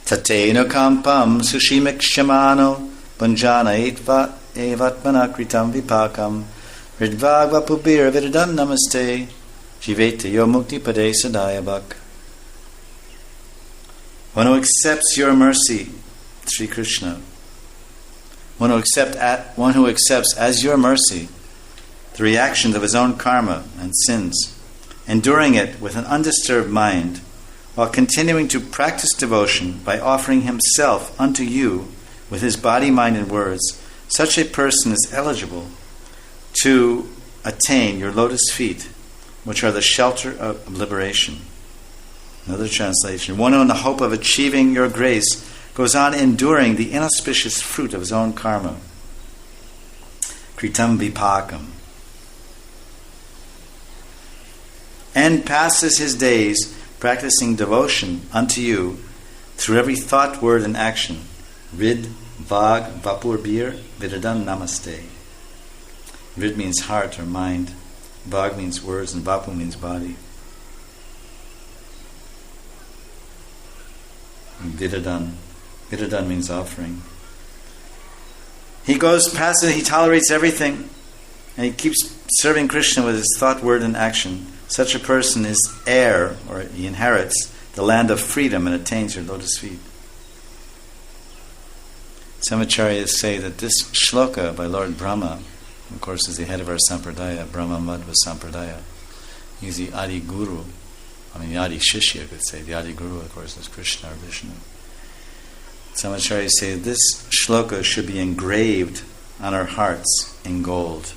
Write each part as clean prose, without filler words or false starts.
Tateno kampam sushimikshamano bunjana evatmana kritam vipakam ridvagva pubir vidadan namaste jivete yo mukti pade sadayabak. One who accepts your mercy, Sri Krishna, one who accepts as your mercy the reactions of his own karma and sins, enduring it with an undisturbed mind, while continuing to practice devotion by offering himself unto you with his body, mind, and words, such a person is eligible to attain your lotus feet, which are the shelter of liberation. Another translation: one who in the hope of achieving your grace goes on enduring the inauspicious fruit of his own karma. Kritam vipakam. And passes his days practicing devotion unto you through every thought, word, and action. Rid, vag, vapur, bir, vidadan namaste. Rid means heart or mind. Vag means words, and vapu means body. And vidadan. Vidadan means offering. He goes past it, he tolerates everything, and he keeps serving Krishna with his thought, word, and action. Such a person is heir, or he inherits, the land of freedom and attains your lotus feet. Some acharyas say that this shloka by Lord Brahma, of course, is the head of our sampradaya, Brahma Madhva sampradaya. He's the Adi Guru. The Adi Shishya could say. The Adi Guru, of course, is Krishna or Vishnu. Some acharyas say this shloka should be engraved on our hearts in gold.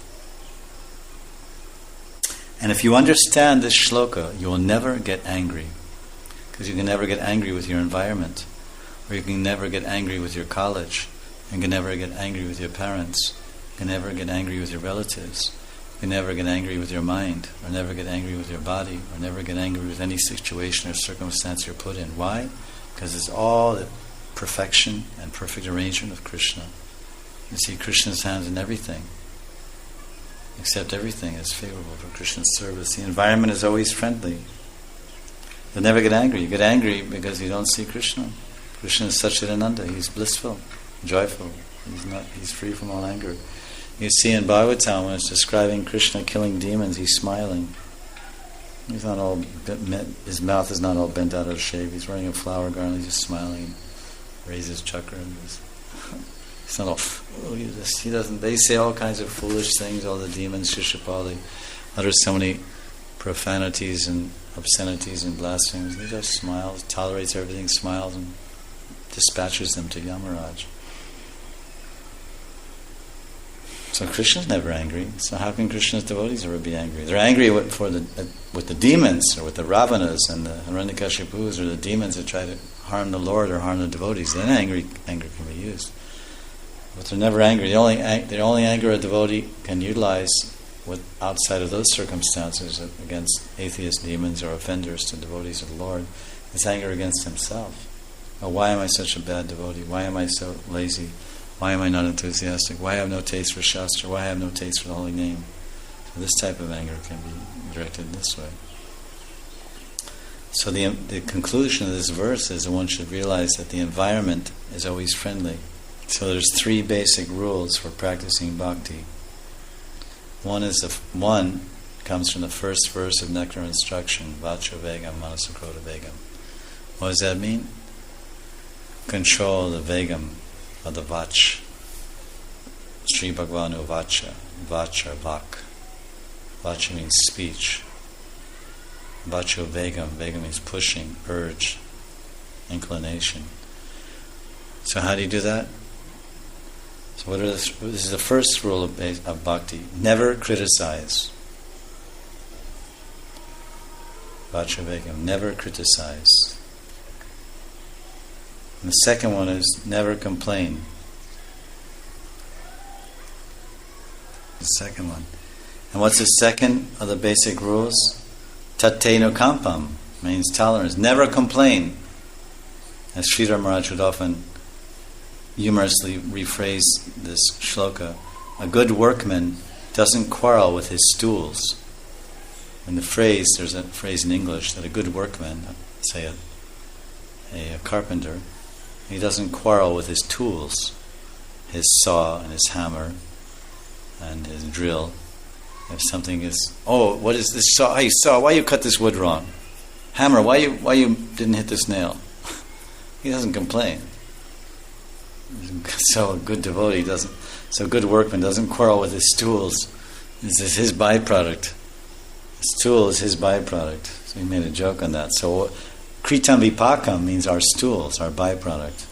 And if you understand this shloka, you will never get angry. Because you can never get angry with your environment. Or you can never get angry with your college. You can never get angry with your parents. You can never get angry with your relatives. You can never get angry with your mind. Or never get angry with your body. Or never get angry with any situation or circumstance you're put in. Why? Because it's all the perfection and perfect arrangement of Krishna. You see Krishna's hands in everything. Except everything is favorable for Krishna's service. The environment is always friendly. You'll never get angry. You get angry because you don't see Krishna. Krishna is Satchidananda. He's blissful, joyful. He's free from all anger. You see in Bhagavatam, when it's describing Krishna killing demons, he's smiling. He's not all his mouth is not all bent out of shape. He's wearing a flower garland. He's just smiling. Raises chakra and it's not all, he doesn't. They say all kinds of foolish things. All the demons, Shishapali, utters so many profanities and obscenities and blasphemies. He just smiles, tolerates everything, smiles, and dispatches them to Yamaraj. So Krishna's never angry. So how can Krishna's devotees ever be angry? They're angry with the demons, or with the Ravanas and the Hiranyakashipus, or the demons that try to harm the Lord or harm the devotees. Then anger can be used. But they're never angry. The only anger a devotee can utilize outside of those circumstances against atheist demons or offenders to devotees of the Lord is anger against himself. Oh, why am I such a bad devotee? Why am I so lazy? Why am I not enthusiastic? Why I have no taste for Shastra? Why I have no taste for the holy name? So this type of anger can be directed this way. So the conclusion of this verse is that one should realize that the environment is always friendly. So there's three basic rules for practicing bhakti. One comes from the first verse of Nectar Instruction, Vacha Vegam Manasakroda Vegam. What does that mean? Control the Vegam of the Vach. Sri Bhagavanu Vacha. Vacha Vak. Vacha means speech. Vacho Vegam. Vegam means pushing, urge, inclination. So how do you do that? So this is the first rule of bhakti. Never criticize. Vacha Vegam. Never criticize. And the second one is never complain. The second one. And what's the second of the basic rules? Tatteno kampam means tolerance. Never complain. As Sridhar Maharaj would often humorously rephrase this shloka, a good workman doesn't quarrel with his stools. And there's a phrase in English that a good workman, say a carpenter, He doesn't quarrel with his tools, his saw and his hammer and his drill. If something is, oh, what is this saw? Hey, saw, why you cut this wood wrong? Hammer, why you didn't hit this nail? He doesn't complain. So a good devotee doesn't. So a good workman doesn't quarrel with his tools. This is his byproduct. His tool is his byproduct. So he made a joke on that. So kritam vipakam means our stools, our byproduct.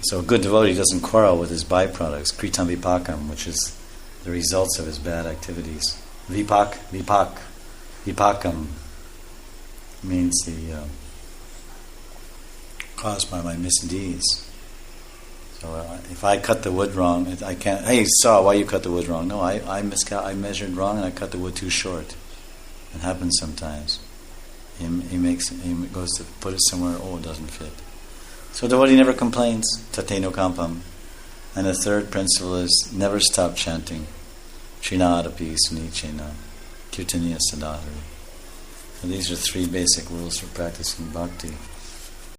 So a good devotee doesn't quarrel with his byproducts. Kritam vipakam, which is the results of his bad activities. Vipakam means the caused by my misdeeds. So if I cut the wood wrong, I can't. Hey, saw, why you cut the wood wrong? No, I measured wrong and I cut the wood too short. It happens sometimes. He goes to put it somewhere. Oh, it doesn't fit. So the devotee never complains. Tateno kampam. And the third principle is never stop chanting. Trinadapi sunichena kirtaniya sadhari. So these are three basic rules for practicing bhakti.